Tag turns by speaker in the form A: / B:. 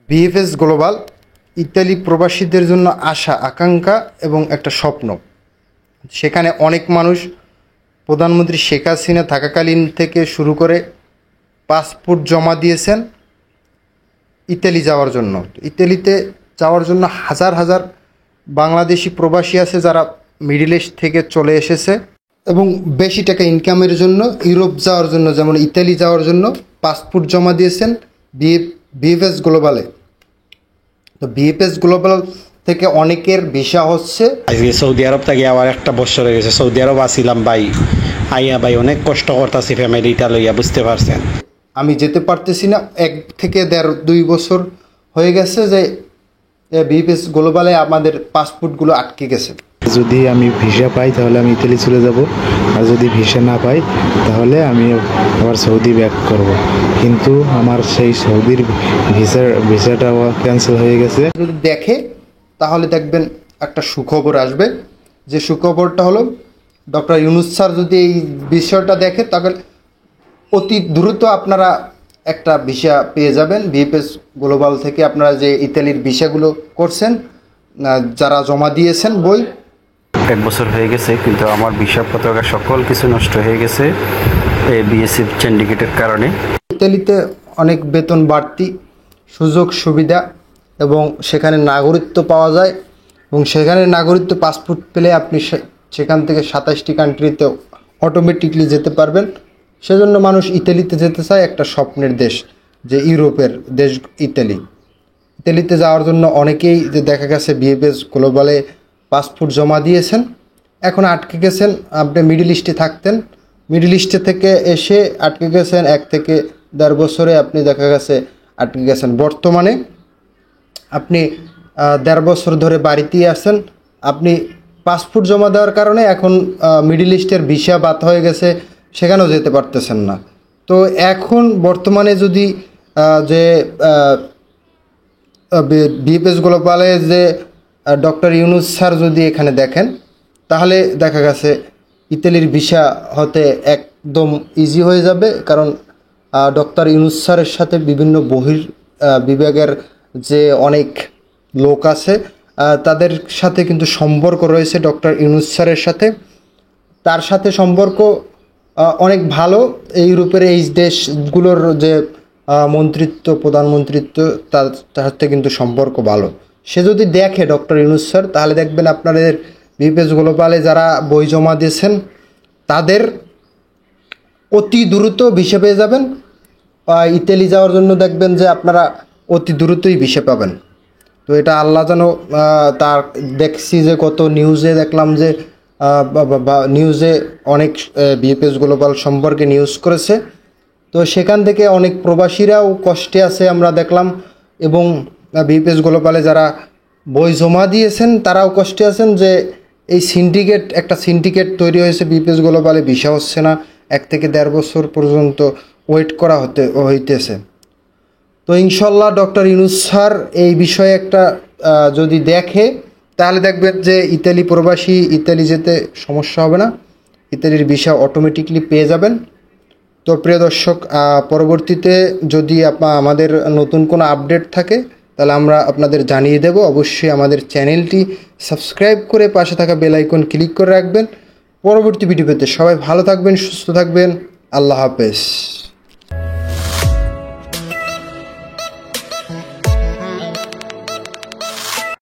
A: BFS global Italy প্রবাসীদের জন্য আশা আকাঙ্ক্ষা এবং একটা স্বপ্ন। সেখানে অনেক মানুষ প্রধানমন্ত্রী শেখ হাসিনা থাকাকালীন থেকে শুরু করে পাসপোর্ট জমা দিয়েছেন ইতালি যাওয়ার জন্য। ইতালিতে যাওয়ার জন্য হাজার হাজার বাংলাদেশি প্রবাসী আছে যারা মিডল ইস্ট থেকে চলে এসেছে এবং বেশি টাকা ইনকামের জন্য ইউরোপ যাওয়ার জন্য, যেমন ইতালি যাওয়ার জন্য পাসপোর্ট জমা দিয়েছেন বিএফএস গ্লোবালে। তো বিএফএস গ্লোবাল থেকে অনেকের ভিসা হচ্ছে।
B: আজকে সৌদি আরব থেকে আবার একটা বছর হয়ে গেছে। সৌদি আরব আসিলাম ভাই, আইয়া ভাই অনেক কষ্ট করতেছি ফ্যামিলিটা লইয়া, বুঝতে পারছেন।
A: আমি যেতে পারতেছি না, 1 থেকে 1.5-2 বছর হয়ে গেছে যে বিএফএস গ্লোবালে আমাদের পাসপোর্টগুলো আটকে গেছে।
C: যদি আমি ভিসা পাই তাহলে আমি ইতালি চলে যাব, আর যদি ভিসা না পাই তাহলে আমি আবার সৌদি ব্যাক করব। কিন্তু আমার সেই সৌদির ভিসাটা ক্যান্সেল হয়ে গেছে।
A: যদি দেখে তাহলে দেখবেন একটা সুখবর আসবে, যে সুখবরটা হলো ডক্টর ইউনূস স্যার যদি এই বিষয়টা দেখে তাহলে অতি দ্রুত আপনারা একটা ভিসা পেয়ে যাবেন। বিএফএস গ্লোবাল থেকে আপনারা যে ইতালির ভিসাগুলো করছেন, যারা জমা দিয়েছেন বই,
D: 1 বছর হয়ে গেছে, কিন্তু আমার ভিসা পতাকা সকল কিছু নষ্ট হয়ে গেছে এই বিএসএফ সিন্ডিকেটের কারণে।
A: ইতালিতে অনেক বেতন বাড়তি, সুযোগ সুবিধা এবং সেখানে নাগরিকত্ব পাওয়া যায়, এবং সেখানে নাগরিকত্ব পাসপোর্ট পেলে আপনি সেখান থেকে 27টি কান্ট্রিতে অটোমেটিকলি যেতে পারবেন। সেজন্য মানুষ ইতালিতে যেতে চায়, একটা স্বপ্নের দেশ, যে ইউরোপের দেশ ইতালি। ইতালিতে যাওয়ার জন্য অনেকেই যে দেখা গেছে বিএফএস গ্লোবালে পাসপোর্ট জমা দিয়েছেন, এখন আটকে গেছেন। আপনি মিডল ইস্টে থাকতেন, মিডল ইস্টে থেকে এসে আটকে গেছেন, 1 থেকে 1.5 বছরে আপনি দেখা গেছে আটকে গেছেন। বর্তমানে আপনি 1.5 বছর ধরে বাড়িতেই আছেন। আপনি পাসপোর্ট জমা দেওয়ার কারণে এখন মিডল ইস্টের ভিসা বাদ হয়ে গেছে, সেখানেও যেতে পারতেছেন না। তো এখন বর্তমানে যদি যে বিএফএস গ্লোবালে যে ডক্টর ইউনূস স্যার যদি এখানে দেখেন, তাহলে দেখা গেছে ইতালির ভিসা হতে একদম ইজি হয়ে যাবে। কারণ ডক্টর ইউনূস স্যারের সাথে বিভিন্ন বিভাগের যে অনেক লোক আছে, তাদের সাথে কিন্তু সম্পর্ক রয়েছে ডক্টর ইউনূস স্যারের সাথে। তার সাথে সম্পর্ক অনেক ভালো। ইউরোপের এই দেশগুলোর যে মন্ত্রিত্ব, প্রধানমন্ত্রিত্ব, তার সাথে কিন্তু সম্পর্ক ভালো। সে যদি দেখে ডক্টর ইউনূস স্যার, তাহলে দেখবেন আপনাদের বিএফএস গ্লোবালে যারা বই জমা দিয়েছেন তাদের অতি দ্রুত ভিসা পেয়ে যাবেন। ইতালি যাওয়ার জন্য দেখবেন যে আপনারা অতি দ্রুতই ভিসা পাবেন। তো এটা আল্লাহ যেন, তার দেখছি যে কত নিউজে দেখলাম যে নিউজে অনেক বিএফএস গ্লোবাল সম্পর্কে নিউজ করেছে। তো সেখান থেকে অনেক প্রবাসীরাও কষ্টে আছে আমরা দেখলাম, এবং বিএফএস গ্লোবালে যারা বই জমা দিয়েছেন তারাও কষ্টে আছেন যে এই একটা সিন্ডিকেট তৈরি হয়েছে বিএফএস গ্লোবালে, ভিসা হচ্ছে না, 1 থেকে 1.5 বছর পর্যন্ত ওয়েট করা হইতেছে। তো ইনশাল্লাহ ডক্টর ইউনূস স্যার এই বিষয়ে একটা যদি দেখে, তাহলে দেখবেন যে ইতালি প্রবাসী ইতালি যেতে সমস্যা হবে না, ইতালির ভিসা অটোমেটিকলি পেয়ে যাবেন। তো প্রিয় দর্শক, পরবর্তীতে যদি আমাদের নতুন কোনো আপডেট থাকে তাহলে আমরা আপনাদের জানিয়ে দেব। অবশ্যই আমাদের চ্যানেলটি সাবস্ক্রাইব করে পাশে থাকা বেল আইকন ক্লিক করে রাখবেন। পরবর্তী ভিডিও পেতে সবাই ভালো থাকবেন, সুস্থ থাকবেন। আল্লাহ হাফেজ।